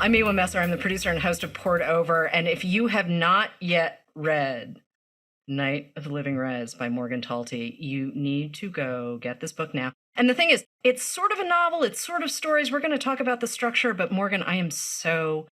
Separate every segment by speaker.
Speaker 1: I'm Miwa Messer. I'm the producer and host of Poured Over. And if you have not yet read Night of the Living Rez by Morgan Talty, you need to go get this book now. And the thing is, it's sort of a novel. It's sort of stories. We're going to talk about the structure. But Morgan, I am so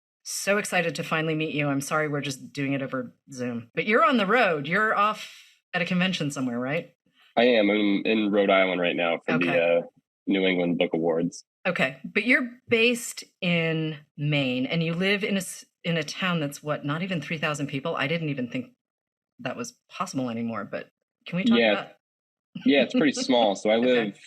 Speaker 1: excited to finally meet you. I'm sorry we're just doing it over Zoom. But you're on the road. You're off at a convention somewhere, right?
Speaker 2: I am. I'm in Rhode Island right now for the New England Book Awards.
Speaker 1: Okay, but you're based in Maine, and you live in a town that's what, not even 3,000 people? I didn't even think that was possible anymore, but can we talk about...
Speaker 2: Yeah, it's pretty small. So I live,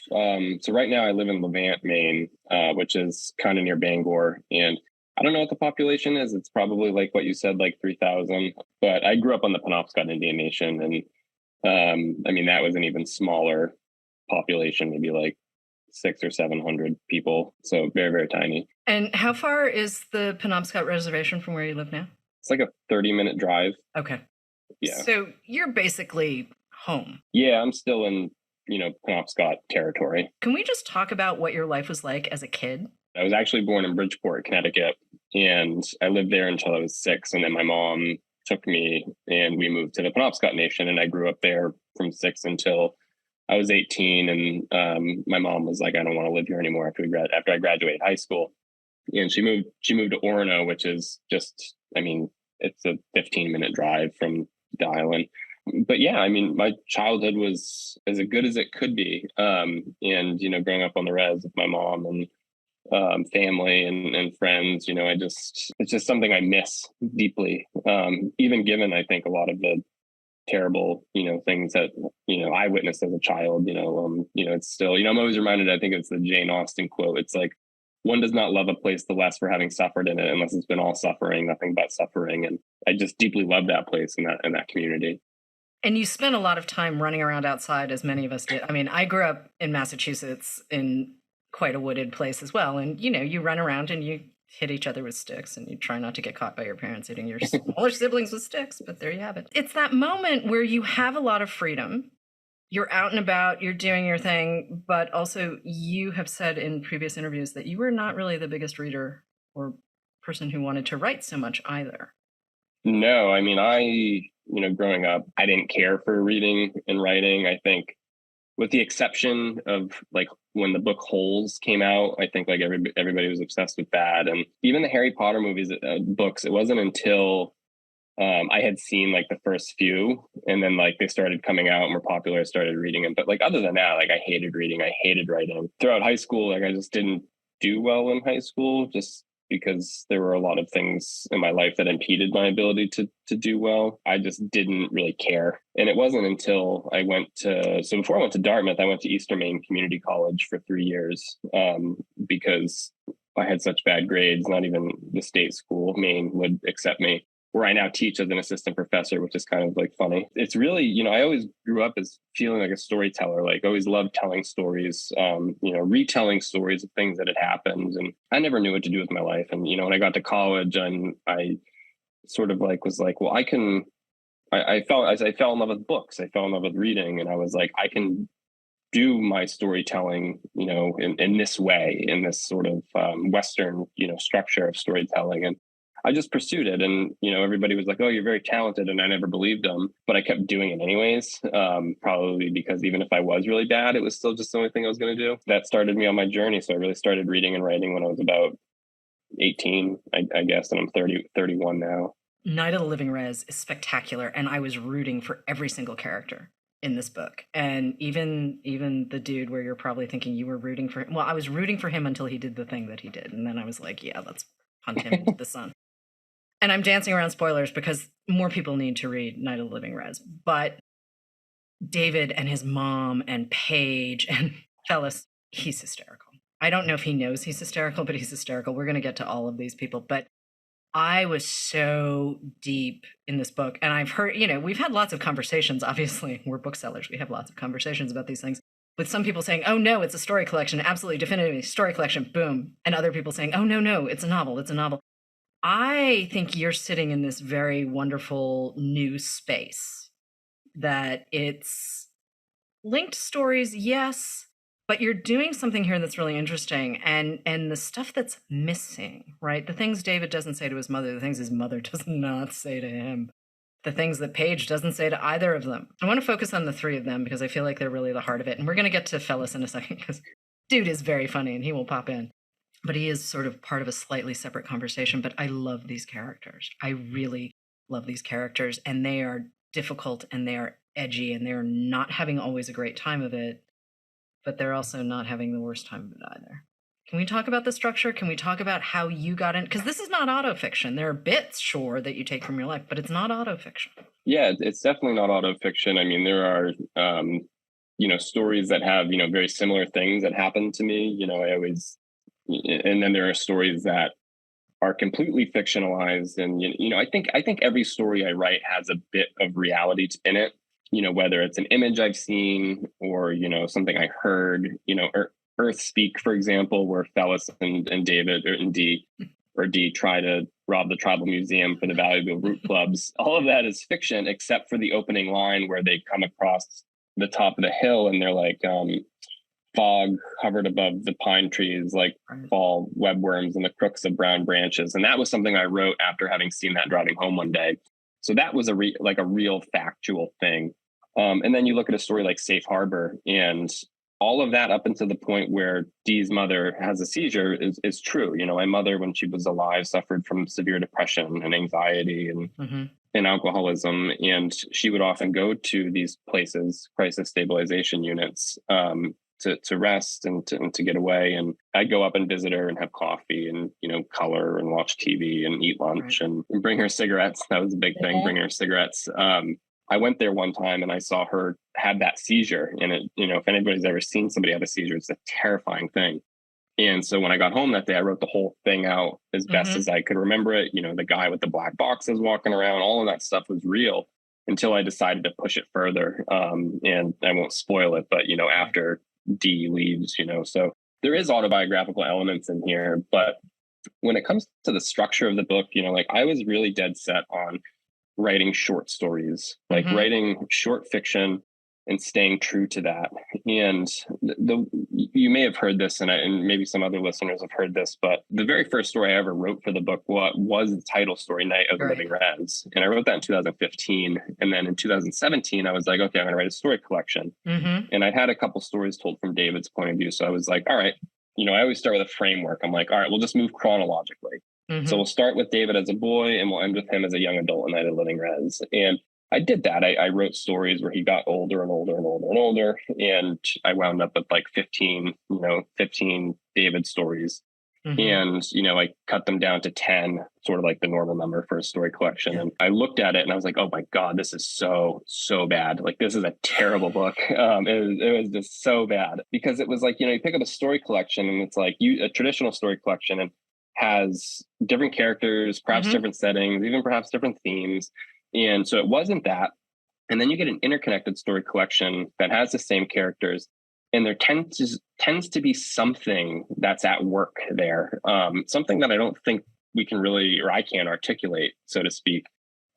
Speaker 2: so right now I live in Levant, Maine, which is kind of near Bangor. And I don't know what the population is. It's probably like what you said, like 3,000. But I grew up on the Penobscot Indian Nation. And I mean, that was an even smaller population, maybe like 600 or 700 people. So very, very tiny.
Speaker 1: And how far is the Penobscot Reservation from where you live now?
Speaker 2: It's like a 30-minute drive.
Speaker 1: Okay.
Speaker 2: Yeah.
Speaker 1: So you're basically home.
Speaker 2: Yeah, I'm still in, Penobscot territory.
Speaker 1: Can we just talk about what your life was like as a kid?
Speaker 2: I was actually born in Bridgeport, Connecticut, and I lived there until I was 6. And then my mom took me and we moved to the Penobscot Nation, and I grew up there from 6 until I was 18. And my mom was like, I don't want to live here anymore after I graduated high school. And she moved to Orono, which is just, it's a 15-minute drive from the island. But yeah, I mean, my childhood was as good as it could be. And, growing up on the res with my mom and family and friends, it's just something I miss deeply. Even given, I think, a lot of the terrible, things that, I witnessed as a child, it's still, I'm always reminded, I think it's the Jane Austen quote. It's like, one does not love a place the less for having suffered in it, unless it's been all suffering, nothing but suffering. And I just deeply love that place and that community.
Speaker 1: And you spent a lot of time running around outside, as many of us did. I mean, I grew up in Massachusetts in quite a wooded place as well. And, you run around and you hit each other with sticks, and you try not to get caught by your parents hitting your smaller siblings with sticks. But there you have it. It's that moment where you have a lot of freedom. You're out and about, you're doing your thing, but also you have said in previous interviews that you were not really the biggest reader or person who wanted to write so much either.
Speaker 2: No, I mean, growing up, I didn't care for reading and writing. I think with the exception of like when the book Holes came out, I think like everybody was obsessed with that. And even the Harry Potter movies, books, it wasn't until I had seen like the first few, and then like they started coming out and were popular, I started reading them. But like other than that, like I hated reading, I hated writing. Throughout high school, like I just didn't do well in high school, just because there were a lot of things in my life that impeded my ability to do well. I just didn't really care. And it wasn't until before I went to Dartmouth, I went to Eastern Maine Community College for 3 years because I had such bad grades, not even the state school, Maine, would accept me, where I now teach as an assistant professor, which is kind of like funny. It's really, I always grew up as feeling like a storyteller, like always loved telling stories, retelling stories of things that had happened. And I never knew what to do with my life. And, when I got to college, and I sort of like, was like, well, I fell in love with books. I fell in love with reading. And I was like, I can do my storytelling, in this way, in this sort of Western, structure of storytelling. And I just pursued it. And, everybody was like, oh, you're very talented. And I never believed them, but I kept doing it anyways, probably because even if I was really bad, it was still just the only thing I was going to do. That started me on my journey. So I really started reading and writing when I was about 18, I guess, and I'm 31 now.
Speaker 1: Night of the Living Rez is spectacular. And I was rooting for every single character in this book. And even the dude where you're probably thinking you were rooting for him. Well, I was rooting for him until he did the thing that he did. And then I was like, yeah, let's punt him into the sun. And I'm dancing around spoilers because more people need to read Night of the Living Rez. But David and his mom and Paige and Fellis, he's hysterical. I don't know if he knows he's hysterical, but he's hysterical. We're going to get to all of these people. But I was so deep in this book. And I've heard, we've had lots of conversations. Obviously, we're booksellers. We have lots of conversations about these things. With some people saying, oh, no, it's a story collection. Absolutely, definitively, story collection. Boom. And other people saying, oh, no, it's a novel. It's a novel. I think you're sitting in this very wonderful new space that it's linked stories, yes, But you're doing something here that's really interesting, and the stuff that's missing, right? The things David doesn't say to his mother, the things his mother does not say to him, the things that Paige doesn't say to either of them. I want to focus on the three of them because I feel like they're really the heart of it. And we're going to get to Fellis in a second because dude is very funny and he will pop in. But he is sort of part of a slightly separate conversation. But I love these characters. I really love these characters. And they are difficult and they are edgy and they're not having always a great time of it. But they're also not having the worst time of it either. Can we talk about the structure? Can we talk about how you got in? Because this is not autofiction. There are bits, sure, that you take from your life, but it's not autofiction.
Speaker 2: Yeah, it's definitely not autofiction. I mean, there are, stories that have, very similar things that happen to me. And then there are stories that are completely fictionalized. And, I think every story I write has a bit of reality in it. Whether it's an image I've seen or, something I heard, Earth Speak, for example, where Fellis and David and Dee try to rob the tribal museum for the valuable root clubs. All of that is fiction, except for the opening line where they come across the top of the hill and they're like, fog hovered above the pine trees, like fall webworms and the crooks of brown branches. And that was something I wrote after having seen that driving home one day. So that was a real factual thing. And then you look at a story like Safe Harbor, and all of that up until the point where Dee's mother has a seizure is true. My mother, when she was alive, suffered from severe depression and anxiety and alcoholism. And she would often go to these places, crisis stabilization units, to rest and to get away. And I'd go up and visit her and have coffee and, color and watch TV and eat lunch and bring her cigarettes. That was a big thing, bring her cigarettes. I went there one time and I saw her have that seizure. And it, if anybody's ever seen somebody have a seizure, it's a terrifying thing. And so when I got home that day, I wrote the whole thing out as best as I could remember it. The guy with the black boxes walking around, all of that stuff was real until I decided to push it further. And I won't spoil it, but, after Dee leaves, so there is autobiographical elements in here. But when it comes to the structure of the book, I was really dead set on writing short stories, writing short fiction and staying true to that. And you may have heard this, and maybe some other listeners have heard this, but the very first story I ever wrote for the book was the title story, Night of the Living Rez. And I wrote that in 2015. And then in 2017, I was like, okay, I'm going to write a story collection. And I had a couple stories told from David's point of view. So I was like, all right, I always start with a framework. I'm like, all right, we'll just move chronologically. So we'll start with David as a boy and we'll end with him as a young adult in Night of the Living Rez. And I did that. I wrote stories where he got older and older and older and older. And I wound up with like 15 David stories. And, I cut them down to 10, sort of like the normal number for a story collection. And I looked at it and I was like, oh my God, this is so bad. Like, this is a terrible book. It was just so bad because it was like, you pick up a story collection and it's like a traditional story collection and has different characters, perhaps different settings, even perhaps different themes. And so it wasn't that. And then you get an interconnected story collection that has the same characters. And there tends to be something that's at work there, something that I don't think we can really, or I can't articulate, so to speak.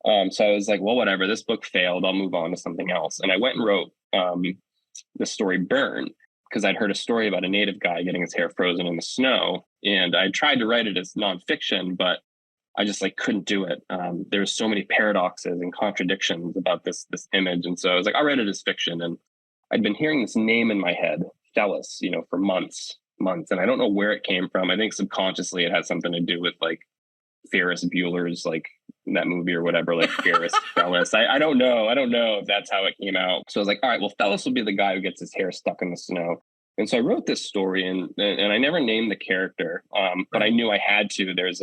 Speaker 2: So I was like, well, whatever, this book failed. I'll move on to something else. And I went and wrote the story Burn, because I'd heard a story about a native guy getting his hair frozen in the snow. And I tried to write it as nonfiction, but I just couldn't do it. There's so many paradoxes and contradictions about this image. And so I was like, I'll write it as fiction. And I'd been hearing this name in my head, Fellis, for months. And I don't know where it came from. I think subconsciously it had something to do with Ferris Bueller's, that movie or whatever, Ferris Fellis. I don't know. I don't know if that's how it came out. So I was like, all right, well, Fellis will be the guy who gets his hair stuck in the snow. And so I wrote this story and I never named the character, but I knew I had to. There's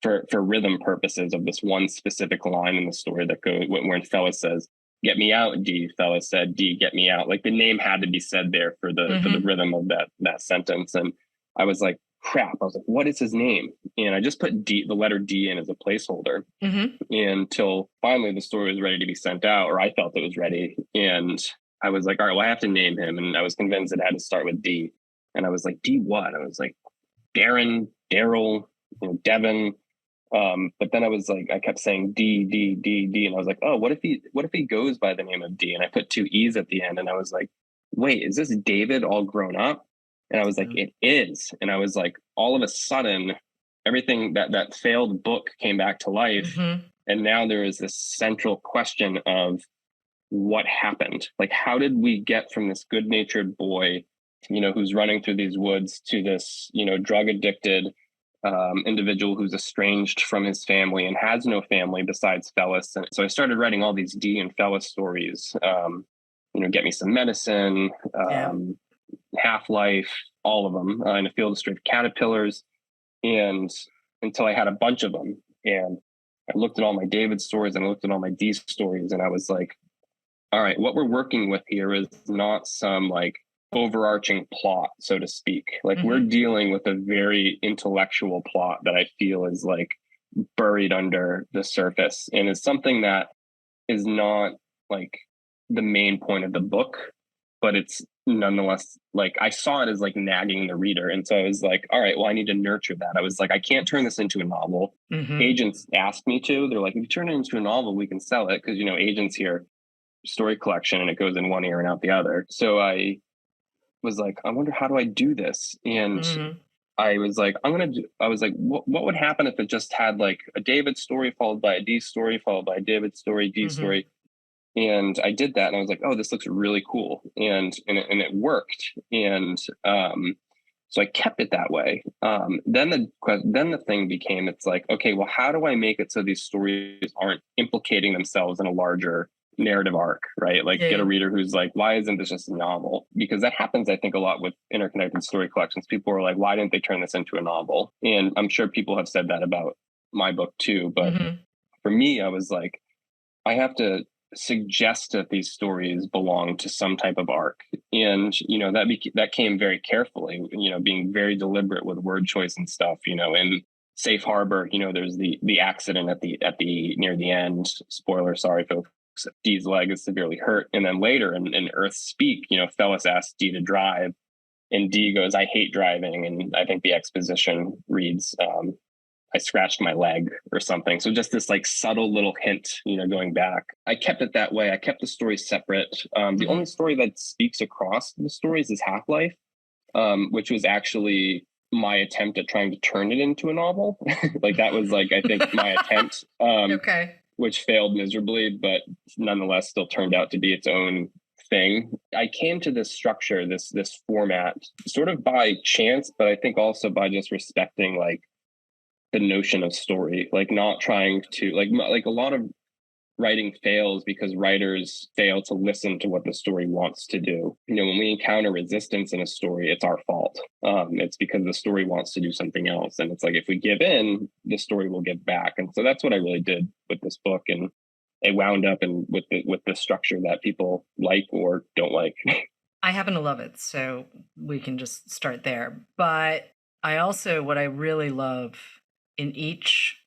Speaker 2: for rhythm purposes of this one specific line in the story that goes when Fellis says, "Get me out, D." Fellis said, "D, get me out." The name had to be said there for the rhythm of that sentence. And I was like, crap. I was like, what is his name? And I just put D, the letter D, in as a placeholder until finally the story was ready to be sent out, or I felt it was ready. And I was like, all right, well, I have to name him. And I was convinced it had to start with D. And I was like, D what? I was like, Darren, Daryl, Devin. But then I was like, I kept saying D, D, D, D. And I was like, oh, what if he goes by the name of D? And I put two E's at the end. And I was like, wait, is this David all grown up? And I was like, it is. And I was like, all of a sudden, everything that failed book came back to life.
Speaker 1: Mm-hmm.
Speaker 2: And now there is this central question of what happened? Like, how did we get from this good natured boy, who's running through these woods to this, drug addicted individual who's estranged from his family and has no family besides Fellis? And so I started writing all these Dee and Fellis stories, Get Me Some Medicine,
Speaker 1: Yeah.
Speaker 2: Half-Life, all of them, in a field of straight caterpillars. And until I had a bunch of them. And I looked at all my David stories and I looked at all my Dee stories, and I was like, all right, what we're working with here is not some like overarching plot, so to speak. Like we're dealing with a very intellectual plot that I feel is like buried under the surface and is something that is not like the main point of the book, but it's nonetheless like I saw it as like nagging the reader. And so I was like, all right, well, I need to nurture that. I was like, I can't turn this into a novel. Agents asked me to. They're like, if you turn it into a novel, we can sell it. Because, agents here, story collection, and it goes in one ear and out the other. So I was like, I wonder, how do I do this? And I was like, what would happen if it just had like a David story followed by a Dee story followed by a David story, Dee story? And I did that, and I was like, oh, this looks really cool. And it worked. And so I kept it that way. Then the thing became, it's like, okay, well, how do I make it so these stories aren't implicating themselves in a larger narrative arc, right? Like get a reader who's like, why isn't this just a novel? Because that happens, I think, a lot with interconnected story collections. People are like, why didn't they turn this into a novel? And I'm sure people have said that about my book too. But for me, I was like, I have to suggest that these stories belong to some type of arc. And, that came very carefully, being very deliberate with word choice and stuff, and Safe Harbor, there's the accident at the near the end. Spoiler, sorry, folks. Dee's leg is severely hurt. And then later in Earth Speak, Fellis asks Dee to drive, and Dee goes, I hate driving. And I think the exposition reads, I scratched my leg or something. So just this like subtle little hint, going back. I kept it that way. I kept the stories separate. The only story that speaks across the stories is Half-Life, which was actually my attempt at trying to turn it into a novel. Like that was like, I think my attempt.
Speaker 1: Okay.
Speaker 2: Which failed miserably, but nonetheless still turned out to be its own thing. I came to this structure, this format, sort of by chance, but I think also by just respecting like the notion of story, like not trying to like a lot of writing fails because writers fail to listen to what the story wants to do. When we encounter resistance in a story, it's our fault. It's because the story wants to do something else. And it's like, if we give in, the story will give back. And so that's what I really did with this book. And it wound up with the structure that people like or don't like.
Speaker 1: I happen to love it, so we can just start there. But I also, what I really love in each,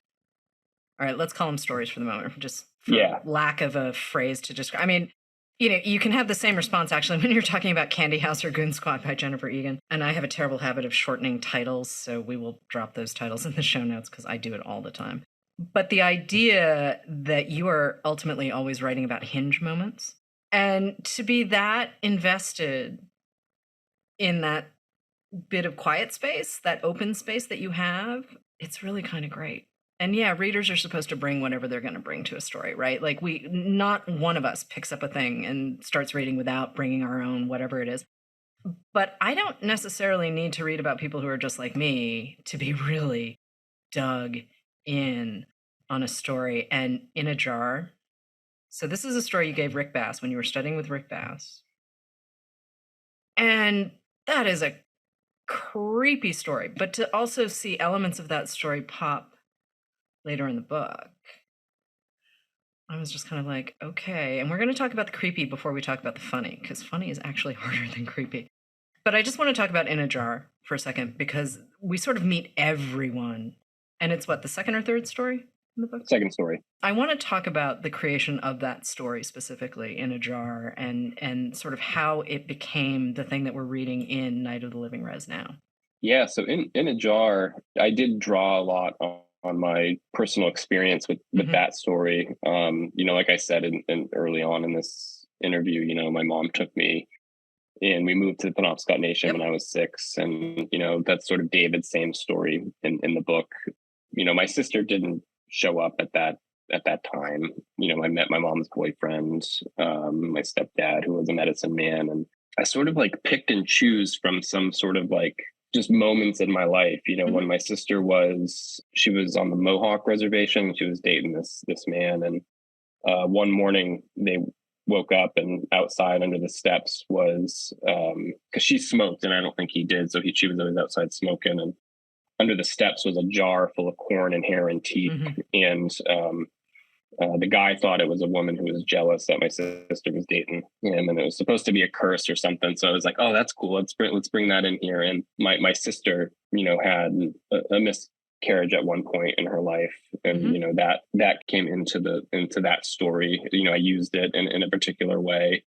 Speaker 1: all right, let's call them stories for the moment, just for lack of a phrase to describe. I mean, you can have the same response actually when you're talking about Candy House or Goon Squad by Jennifer Egan. And I have a terrible habit of shortening titles, so we will drop those titles in the show notes because I do it all the time. But the idea that you are ultimately always writing about hinge moments, and to be that invested in that bit of quiet space, that open space that you have, it's really kind of great. And yeah, readers are supposed to bring whatever they're going to bring to a story, right? Like not one of us picks up a thing and starts reading without bringing our own, whatever it is. But I don't necessarily need to read about people who are just like me to be really dug in on a story. And In a Jar. So this is a story you gave Rick Bass when you were studying with Rick Bass. And that is a creepy story. But to also see elements of that story pop later in the book, I was just kind of like, okay. And we're going to talk about the creepy before we talk about the funny, because funny is actually harder than creepy. But I just want to talk about In a Jar for a second, because we sort of meet everyone. And it's what, the second or third story in the book?
Speaker 2: Second story.
Speaker 1: I want to talk about the creation of that story specifically, In a Jar, and sort of how it became the thing that we're reading in Night of the Living Rez now.
Speaker 2: Yeah, so in a Jar, I did draw a lot on my personal experience with that story. Like I said in early on in this interview, my mom took me and we moved to the Penobscot Nation
Speaker 1: Yep.
Speaker 2: when I was 6. And, you know, that's sort of David's same story in the book. You know, my sister didn't show up at that time. You know, I met my mom's boyfriend, my stepdad, who was a medicine man. And I sort of like picked and choose from some sort of like just moments in my life. You know, when my sister she was on the Mohawk reservation, she was dating this man. And one morning they woke up, and outside under the steps was, because she smoked and I don't think he did. So she was always outside smoking. And under the steps was a jar full of corn and hair and teeth. And the guy thought it was a woman who was jealous that my sister was dating him, and it was supposed to be a curse or something. So I was like, "Oh, that's cool. Let's bring that in here." And my sister, you know, had a miscarriage at one point in her life, and you know that came into that story. You know, I used it in a particular way.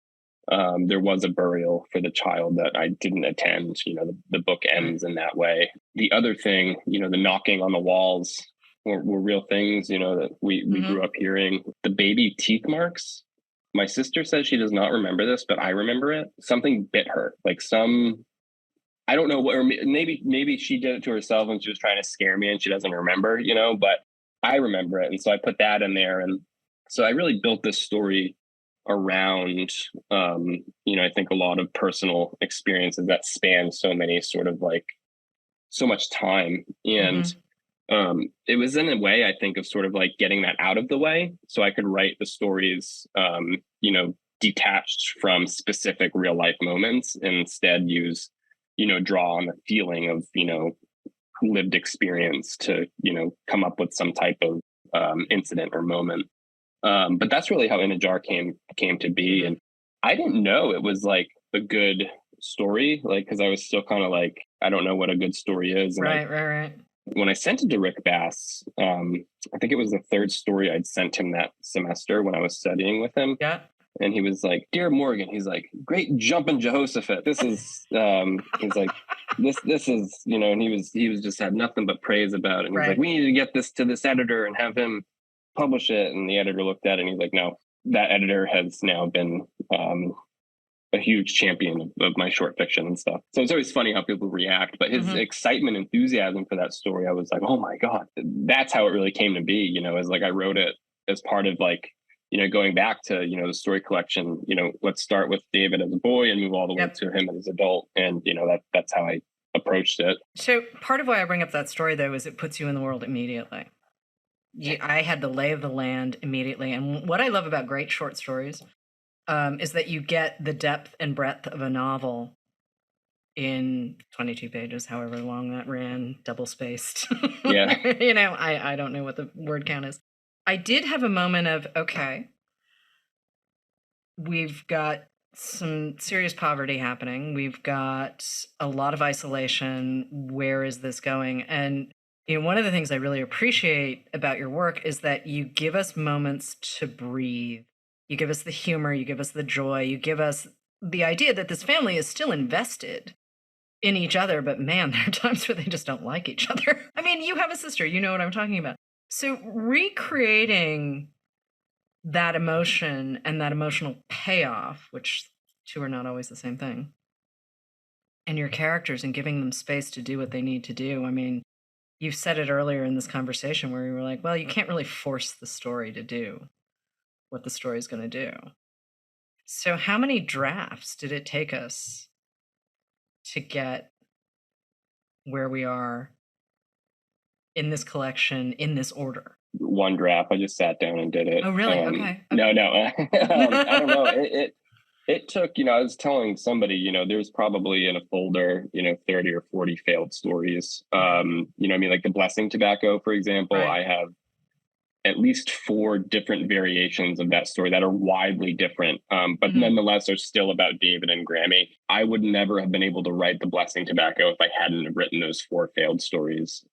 Speaker 2: There was a burial for the child that I didn't attend. You know, the book ends in that way. The other thing, you know, the knocking on the walls were real things, you know, that we grew up hearing. The baby teeth marks. My sister says she does not remember this, but I remember it. Something bit her, like I don't know what, or maybe she did it to herself and she was trying to scare me and she doesn't remember, you know, but I remember it. And so I put that in there. And so I really built this story around, you know, I think a lot of personal experiences that span so many sort of like so much time. And it was in a way, I think, of sort of like getting that out of the way so I could write the stories, you know, detached from specific real life moments, and instead use, you know, draw on the feeling of, you know, lived experience to, you know, come up with some type of incident or moment. But that's really how In a Jar came to be. And I didn't know it was like a good story, like, because I was still kind of like, I don't know what a good story is. And
Speaker 1: Right.
Speaker 2: when I sent it to Rick Bass, I think it was the third story I'd sent him that semester when I was studying with him.
Speaker 1: Yeah.
Speaker 2: And he was like, "Dear Morgan," he's like, "great jumping Jehoshaphat. This is," he's like, this is, you know, and he was just had nothing but praise about it. And he's like, "We need to get this to this editor and have him publish it." And the editor looked at it and he's like, "No, that editor has now been a huge champion of my short fiction and stuff." So it's always funny how people react, but his excitement, enthusiasm for that story, I was like, oh my God, that's how it really came to be. You know, as like, I wrote it as part of like, you know, going back to, you know, the story collection, you know, let's start with David as a boy and move all the way to him as an adult. And, you know, that's how I approached it.
Speaker 1: So part of why I bring up that story though, is it puts you in the world immediately. I had the lay of the land immediately. And what I love about great short stories is that you get the depth and breadth of a novel in 22 pages, however long that ran, double spaced.
Speaker 2: Yeah.
Speaker 1: You know, I don't know what the word count is. I did have a moment of, okay, we've got some serious poverty happening. We've got a lot of isolation. Where is this going? And you know, one of the things I really appreciate about your work is that you give us moments to breathe. You give us the humor, you give us the joy, you give us the idea that this family is still invested in each other, but man, there are times where they just don't like each other. I mean, you have a sister, you know what I'm talking about. So recreating that emotion and that emotional payoff, which two are not always the same thing, and your characters and giving them space to do what they need to do. I mean, you've said it earlier in this conversation where you were like, well, you can't really force the story to do what the story is going to do. So how many drafts did it take us to get where we are in this collection, in this order?
Speaker 2: One draft. I just sat down and did it.
Speaker 1: Oh, really? Okay.
Speaker 2: No. I don't know. It took, you know, I was telling somebody, you know, there's probably in a folder, you know, 30 or 40 failed stories. You know, I mean, like the Blessing Tobacco, for example, I have at least 4 different variations of that story that are widely different, but nonetheless are still about David and Grammy. I would never have been able to write The Blessing Tobacco if I hadn't have written those 4 failed stories,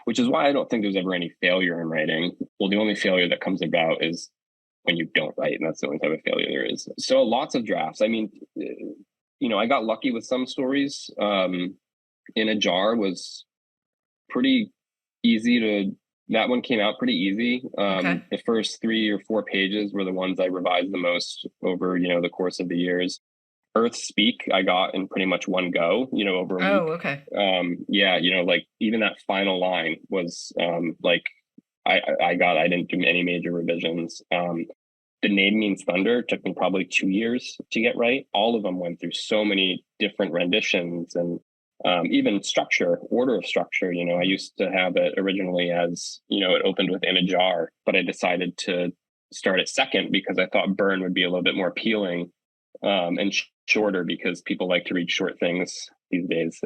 Speaker 2: which is why I don't think there's ever any failure in writing. Well, the only failure that comes about is when you don't write, and that's the only type of failure there is. So lots of drafts. I mean, you know, I got lucky with some stories. In a Jar was pretty easy to... That one came out pretty easy. The first 3 or 4 pages were the ones I revised the most over, you know, the course of the years. Earth Speak I got in pretty much one go, over a
Speaker 1: Oh,
Speaker 2: week.
Speaker 1: okay.
Speaker 2: Yeah, like even that final line was like I didn't do any major revisions. The Name Means Thunder took me probably 2 years to get right. All of them went through so many different renditions and even structure, order of structure. I used to have it originally as, it opened with In a Jar, but I decided to start it second because I thought Burn would be a little bit more appealing and shorter because people like to read short things these days.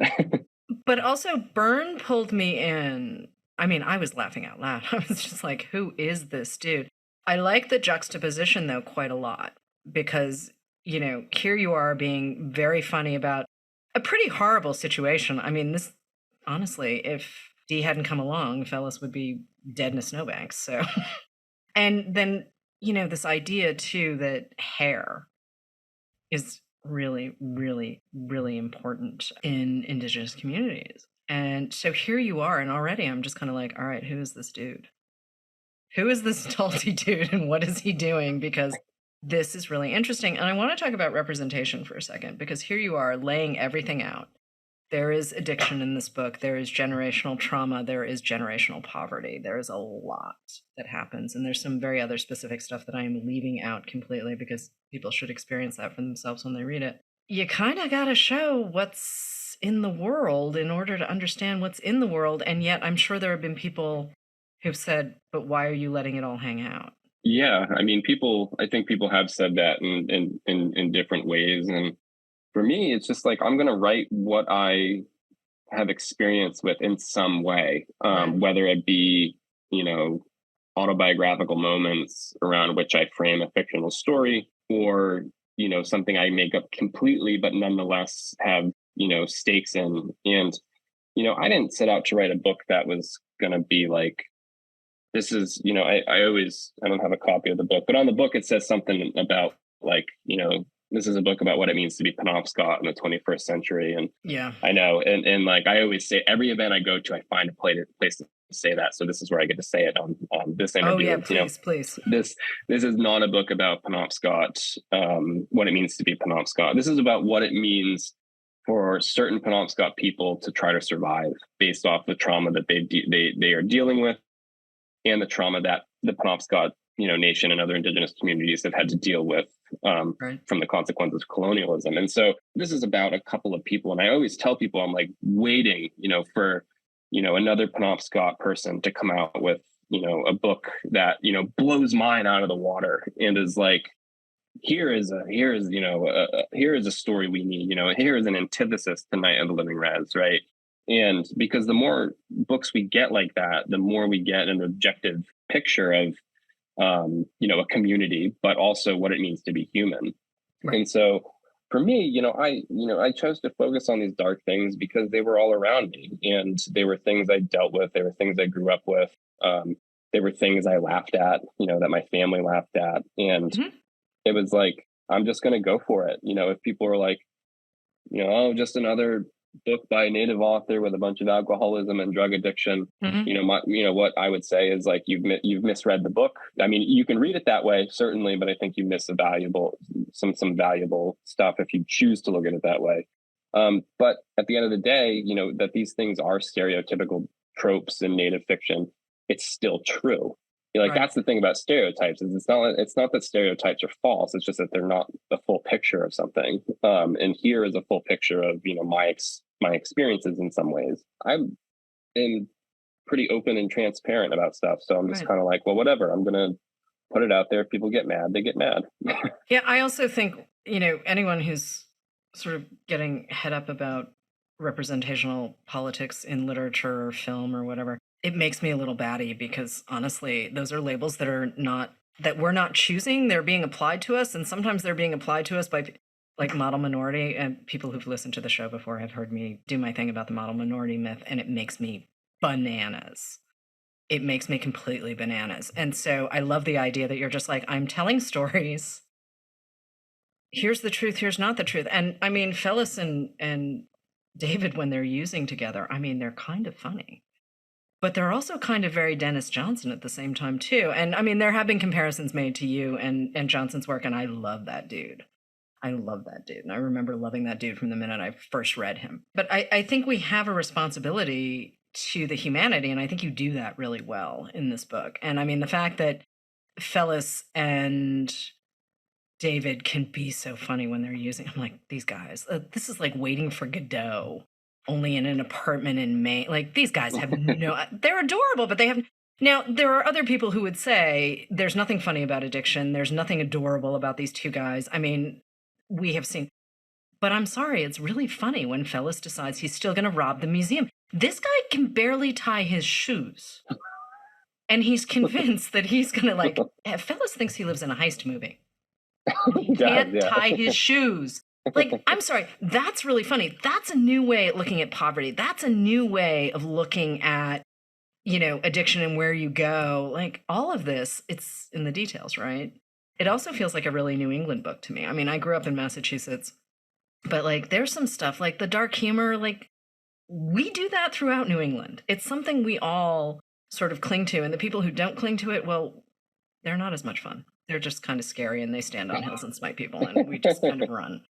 Speaker 1: But also, Burn pulled me in. I mean, I was laughing out loud. I was just like, who is this dude? I like the juxtaposition, though, quite a lot because, here you are being very funny about a pretty horrible situation. I mean, this, honestly, if Dee hadn't come along, Fellis would be dead in a snowbank. So, and then, this idea, too, that hair is really, really, really important in Indigenous communities. And so here you are, and already I'm just kind of like, all right, who is this dude? Who is this Talty dude, and what is he doing? Because this is really interesting. And I want to talk about representation for a second, because here you are laying everything out. There is addiction in this book. There is generational trauma. There is generational poverty. There is a lot that happens. And there's some very other specific stuff that I am leaving out completely because people should experience that for themselves when they read it. You kind of got to show what's in the world in order to understand what's in the world. And yet I'm sure there have been people who've said, but why are you letting it all hang out?
Speaker 2: Yeah, I mean, I think people have said that in different ways. And for me, it's just like, I'm going to write what I have experience with in some way,
Speaker 1: Right.
Speaker 2: whether it be, autobiographical moments around which I frame a fictional story or, something I make up completely, but nonetheless have, stakes in. And, I didn't set out to write a book that was going to be like, this is, I don't have a copy of the book, but on the book, it says something about like, this is a book about what it means to be Penobscot in the 21st century. And
Speaker 1: yeah,
Speaker 2: I know. And like, I always say every event I go to, I find a place to say that. So this is where I get to say it on this interview.
Speaker 1: Oh yeah, please, please.
Speaker 2: This is not a book about Penobscot, what it means to be Penobscot. This is about what it means for certain Penobscot people to try to survive based off the trauma that they are dealing with and the trauma that the Penobscot, nation and other Indigenous communities have had to deal with
Speaker 1: Right.
Speaker 2: from the consequences of colonialism. And so this is about a couple of people. And I always tell people, I'm like waiting, for, another Penobscot person to come out with, a book that, blows mine out of the water and is like, here is a story we need, here is an antithesis to Night of the Living Rez, right? And because the more books we get like that, the more we get an objective picture of, a community, but also what it means to be human. Right. And so for me, I chose to focus on these dark things because they were all around me and they were things I dealt with. They were things I grew up with. They were things I laughed at, that my family laughed at. And it was like, I'm just going to go for it. If people are like, oh, just another book by a Native author with a bunch of alcoholism and drug addiction. What I would say is like you've misread the book. I mean, you can read it that way certainly, but I think you miss some valuable stuff if you choose to look at it that way. But at the end of the day, that these things are stereotypical tropes in Native fiction. It's still true. Right. That's the thing about stereotypes is it's not that stereotypes are false. It's just that they're not the full picture of something. And here is a full picture of my experiences in some ways. I'm pretty open and transparent about stuff, so I'm just kind of like, well, whatever. I'm gonna put it out there. If people get mad, they get mad.
Speaker 1: Yeah, I also think anyone who's sort of getting head up about representational politics in literature or film or whatever, it makes me a little batty because honestly, those are labels that we're not choosing. They're being applied to us, and sometimes they're being applied to us by like model minority. And people who've listened to the show before have heard me do my thing about the model minority myth, and it makes me bananas. It makes me completely bananas. And so I love the idea that you're just like, I'm telling stories. Here's the truth. Here's not the truth. And I mean, Fellis and David, when they're using together, I mean, they're kind of funny. But they're also kind of very Denis Johnson at the same time, too. And I mean, there have been comparisons made to you and Johnson's work, and I love that dude. I love that dude. And I remember loving that dude from the minute I first read him. But I think we have a responsibility to the humanity, and I think you do that really well in this book. And I mean, the fact that Phyllis and David can be so funny when they're using, I'm like, these guys, this is like Waiting for Godot, only in an apartment in Maine. Like, these guys have no, they're adorable, but they have. Now, there are other people who would say there's nothing funny about addiction. There's nothing adorable about these two guys. I mean, we have seen, but I'm sorry, it's really funny when Phyllis decides he's still going to rob the museum. This guy can barely tie his shoes. And he's convinced that he's going to, like, Phyllis thinks he lives in a heist movie. He can't tie his shoes. Like, I'm sorry, that's really funny. That's a new way of looking at poverty. That's a new way of looking at, you know, addiction and where you go. Like, all of this, it's in the details, right? It also feels like a really New England book to me. I mean, I grew up in Massachusetts, but like there's some stuff like the dark humor, like we do that throughout New England. It's something we all sort of cling to. And the people who don't cling to it, well, they're not as much fun. They're just kind of scary and they stand on hills and smite people and we just kind of run.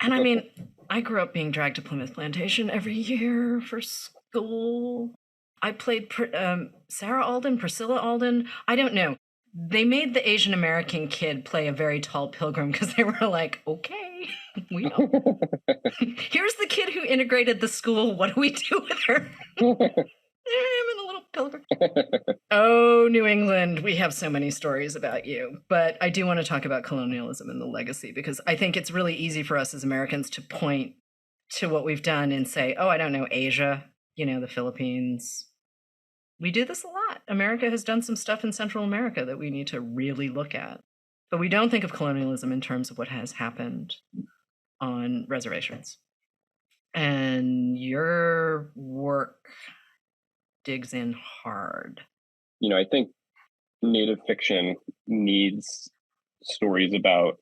Speaker 1: And I mean, I grew up being dragged to Plymouth Plantation every year for school. I played Sarah Alden, Priscilla Alden. I don't know. They made the Asian American kid play a very tall pilgrim because they were like, okay, we know. Here's the kid who integrated the school. What do we do with her? I'm in a little pilgrim. Oh, New England, we have so many stories about you. But I do want to talk about colonialism and the legacy because I think it's really easy for us as Americans to point to what we've done and say, oh, I don't know, Asia, you know, the Philippines. We do this a lot. America has done some stuff in Central America that we need to really look at. But we don't think of colonialism in terms of what has happened on reservations. And your work digs in hard.
Speaker 2: You know, I think Native fiction needs stories about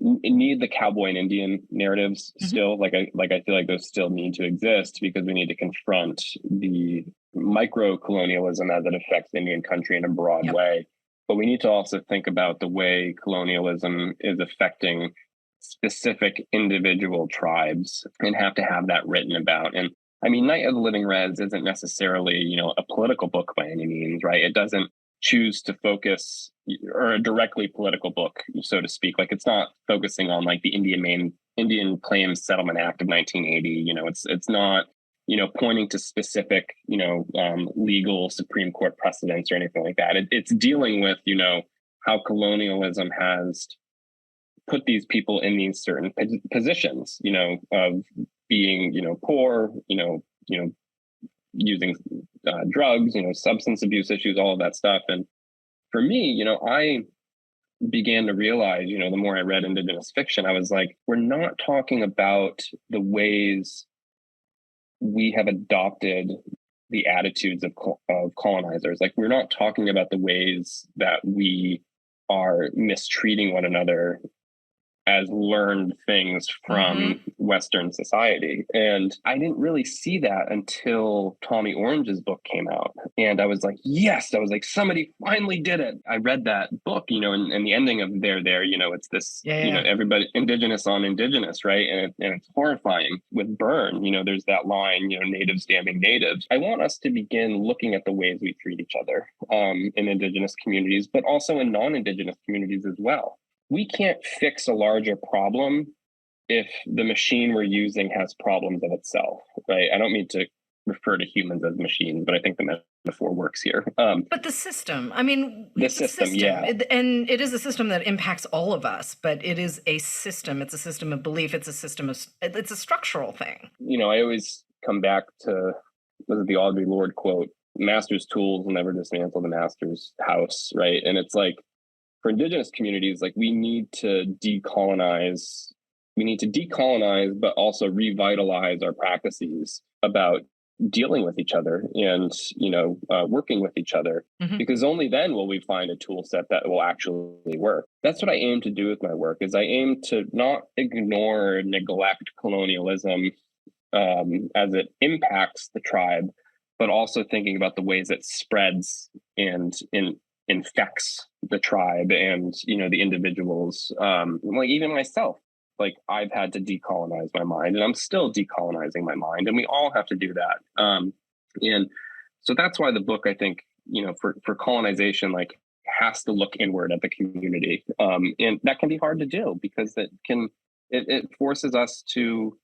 Speaker 2: need the cowboy and Indian narratives still. Like I feel like those still need to exist because we need to confront the micro colonialism as it affects Indian country in a broad way. But we need to also think about the way colonialism is affecting specific individual tribes and have to have that written about. And I mean, Night of the Living Rez isn't necessarily, you know, a political book by any means, right? It doesn't choose to focus or a directly political book, so to speak. Like it's not focusing on like the Indian Claims Settlement Act of 1980. You know, it's not, you know, pointing to specific, you know, legal Supreme Court precedents or anything like that. It's dealing with, you know, how colonialism has put these people in these certain positions, you know, of being, you know, poor, you know, using drugs, you know, substance abuse issues, all of that stuff. And for me, you know, I began to realize, you know, the more I read Indigenous fiction, I was like, we're not talking about the ways we have adopted the attitudes of colonizers. Like, we're not talking about the ways that we are mistreating one another as learned things from Western society. And I didn't really see that until Tommy Orange's book came out. And I was like, yes, I was like, somebody finally did it. I read that book, you know, and the ending of there, you know, it's this, you know, everybody Indigenous on Indigenous, right? And it's horrifying with Burn, you know, there's that line, you know, natives damning natives. I want us to begin looking at the ways we treat each other in Indigenous communities, but also in non-Indigenous communities as well. We can't fix a larger problem if the machine we're using has problems of itself, right? I don't mean to refer to humans as machines, but I think the metaphor works here.
Speaker 1: But the system, I mean,
Speaker 2: the system, yeah.
Speaker 1: And it is a system that impacts all of us, but it is a system. It's a system of belief. It's a structural thing.
Speaker 2: You know, I always come back to, was it the Audre Lorde quote, master's tools will never dismantle the master's house, right? And it's like, for Indigenous communities, like we need to decolonize, but also revitalize our practices about dealing with each other and, you know, working with each other, because only then will we find a tool set that will actually work. That's what I aim to do with my work, is I aim to not ignore or neglect colonialism as it impacts the tribe, but also thinking about the ways it spreads and infects the tribe and, the individuals. Like even myself, like I've had to decolonize my mind, and I'm still decolonizing my mind, and we all have to do that. And so that's why the book, I think, for colonization, like has to look inward at the community. And that can be hard to do because it forces us to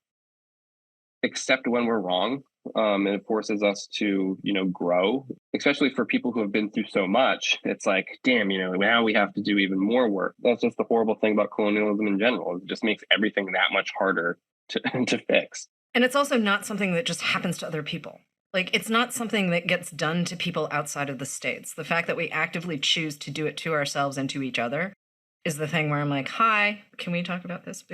Speaker 2: accept when we're wrong. And it forces us to, grow, especially for people who have been through so much. It's like, damn, now we have to do even more work. That's just the horrible thing about colonialism in general. It just makes everything that much harder to, to fix.
Speaker 1: And it's also not something that just happens to other people. Like, it's not something that gets done to people outside of the States. The fact that we actively choose to do it to ourselves and to each other is the thing where I'm like, hi, can we talk about this?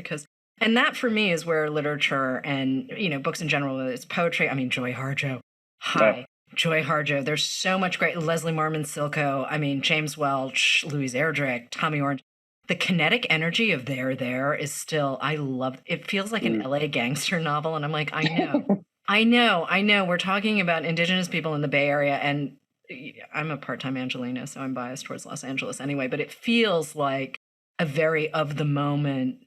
Speaker 1: And that for me is where literature and, books in general, whether it's poetry, I mean, Joy Harjo. Hi, yeah. Joy Harjo. There's so much great. Leslie Marmon Silko. I mean, James Welch, Louise Erdrich, Tommy Orange. The kinetic energy of There is still, I love it. Feels like an LA gangster novel. And I'm like, I know. I know. We're talking about Indigenous people in the Bay Area, and I'm a part-time Angelina, so I'm biased towards Los Angeles anyway, but it feels like a very of the moment,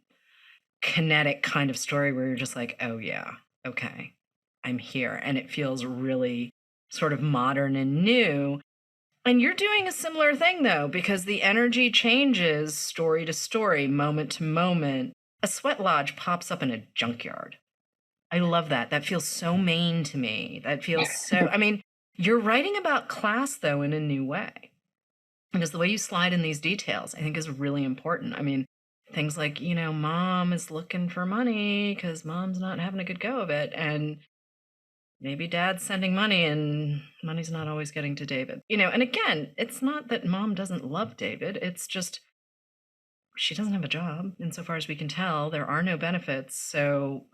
Speaker 1: kinetic kind of story where you're just like, oh yeah, okay, I'm here. And it feels really sort of modern and new. And you're doing a similar thing though, because the energy changes story to story, moment to moment. A sweat lodge pops up in a junkyard. I love that. That feels so Maine to me. That feels so, I mean, you're writing about class, though, in a new way. Because the way you slide in these details, I think, is really important. I mean, things like, mom is looking for money because mom's not having a good go of it. And maybe dad's sending money and money's not always getting to David. And again, it's not that mom doesn't love David. It's just she doesn't have a job. Insofar as we can tell, there are no benefits. So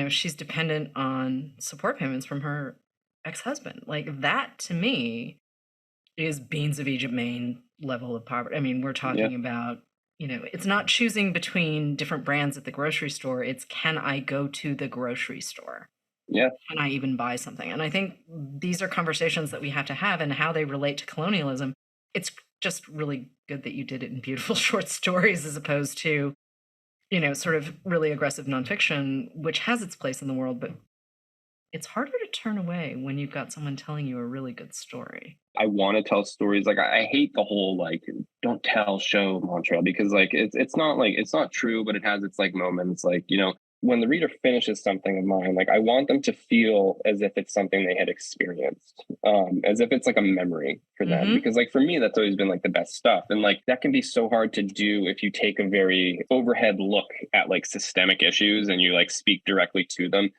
Speaker 1: she's dependent on support payments from her ex-husband. Like that to me is Beans of Egypt, Maine level of poverty. I mean, we're talking about, it's not choosing between different brands at the grocery store. It's, can I go to the grocery store?
Speaker 2: Yeah.
Speaker 1: Can I even buy something? And I think these are conversations that we have to have, and how they relate to colonialism. It's just really good that you did it in beautiful short stories as opposed to sort of really aggressive nonfiction, which has its place in the world, but it's harder to turn away when you've got someone telling you a really good story.
Speaker 2: I want to tell stories. Like I hate the whole like don't tell, show mantra, because like it's not true, but it has its like moments. Like when the reader finishes something of mine, like I want them to feel as if it's something they had experienced, as if it's like a memory for them. Because like for me, that's always been like the best stuff. And like that can be so hard to do if you take a very overhead look at like systemic issues and you like speak directly to them.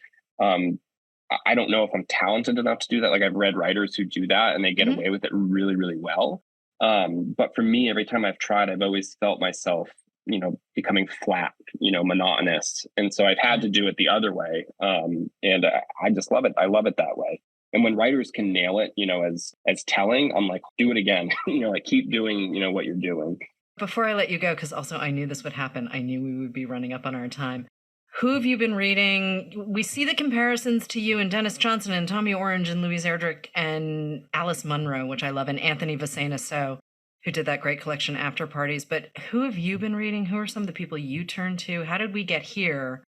Speaker 2: I don't know if I'm talented enough to do that. Like I've read writers who do that and they get away with it really, really well. But for me, every time I've tried, I've always felt myself becoming flat, monotonous. And so I've had to do it the other way. And I just love it. I love it that way. And when writers can nail it, as telling, I'm like, do it again, like keep doing, what you're doing.
Speaker 1: Before I let you go, because also I knew this would happen. I knew we would be running up on our time. Who have you been reading? We see the comparisons to you and Denis Johnson and Tommy Orange and Louise Erdrich and Alice Munro, which I love, and Anthony Vicena, who did that great collection After Parties. But who have you been reading? Who are some of the people you turn to? How did we get here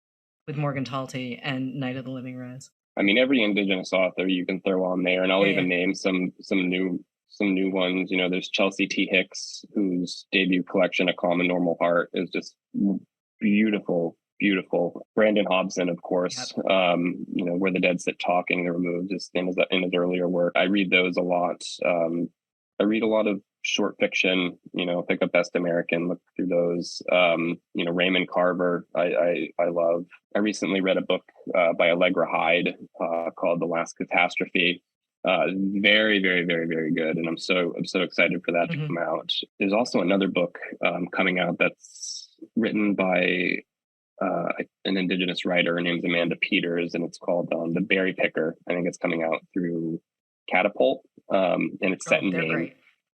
Speaker 1: with Morgan Talty and Night of the Living Rez?
Speaker 2: I mean, every Indigenous author you can throw on there, and I'll even name some new ones. There's Chelsea T. Hicks, whose debut collection, A Calm and Normal Heart, is just beautiful. Brandon Hobson, of course, Where the Dead Sit Talking, The Removed, is in his earlier work. I read those a lot. I read a lot of short fiction, pick up Best American, look through those. Raymond Carver, I love. I recently read a book by Allegra Hyde called The Last Catastrophe. Very, very, very, very good. And I'm so excited for that to come out. There's also another book coming out that's written by an Indigenous writer. Her name's Amanda Peters, and it's called The Berry Picker. I think it's coming out through Catapult, and it's set in Maine.
Speaker 1: Great.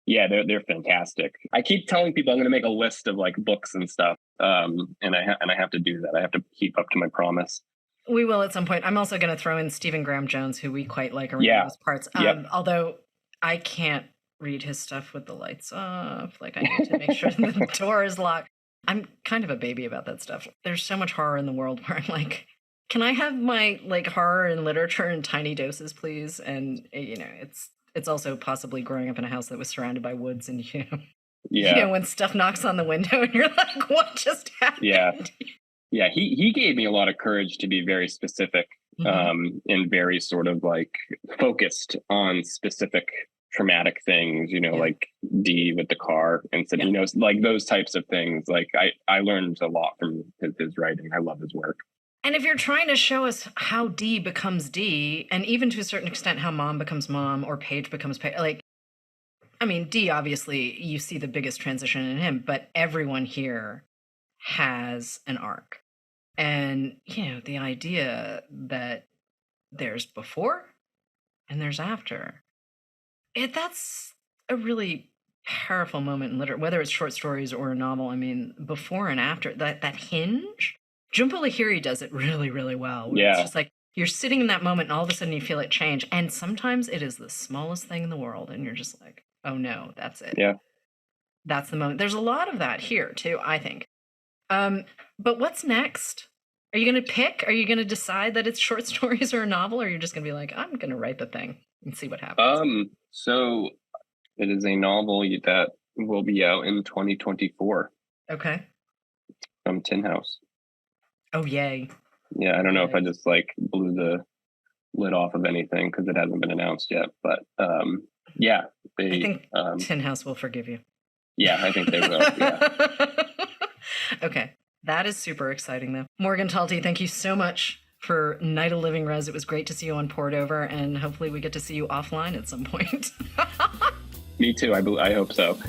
Speaker 2: Yeah, they're fantastic. I keep telling people I'm going to make a list of like books and stuff, and I have to do that. I have to keep up to my promise.
Speaker 1: We will at some point. I'm also going to throw in Stephen Graham Jones, who we quite like around those parts.
Speaker 2: Yep.
Speaker 1: Although I can't read his stuff with the lights off. Like, I need to make sure that the door is locked. I'm kind of a baby about that stuff. There's so much horror in the world where I'm like, can I have my like horror and literature in tiny doses, please? And you know, it's also possibly growing up in a house that was surrounded by woods, and you know, when stuff knocks on the window and you're like, what just happened?
Speaker 2: Yeah, he gave me a lot of courage to be very specific, and very sort of like focused on specific traumatic things, you know, like D with the car and said, you know, like those types of things. Like I learned a lot from his writing. I love his work.
Speaker 1: And if you're trying to show us how D becomes D, and even to a certain extent how Mom becomes Mom or Paige becomes Paige, like, I mean, D, obviously, you see the biggest transition in him, but everyone here has an arc. And, you know, the idea that there's before and there's after, that's a really powerful moment in literature, whether it's short stories or a novel. I mean, before and after, that hinge, Jhumpa Lahiri does it really, really well. It's just like, you're sitting in that moment and all of a sudden you feel it change. And sometimes it is the smallest thing in the world. And you're just like, oh no, that's it.
Speaker 2: Yeah.
Speaker 1: That's the moment. There's a lot of that here too, I think. But what's next? Are you going to pick? Are you going to decide that it's short stories or a novel? Or are you just going to be like, I'm going to write the thing and see what happens?
Speaker 2: So it is a novel that will be out in 2024.
Speaker 1: Okay.
Speaker 2: From Tin House.
Speaker 1: Oh, yay.
Speaker 2: Yeah, I don't know if I just like blew the lid off of anything because it hasn't been announced yet. But yeah. I
Speaker 1: think Tin House will forgive you.
Speaker 2: Yeah, I think they will. Yeah.
Speaker 1: Okay. That is super exciting, though. Morgan Talty, thank you so much for Night of Living Rez. It was great to see you on Poured Over, and hopefully we get to see you offline at some point.
Speaker 2: Me too. I hope so.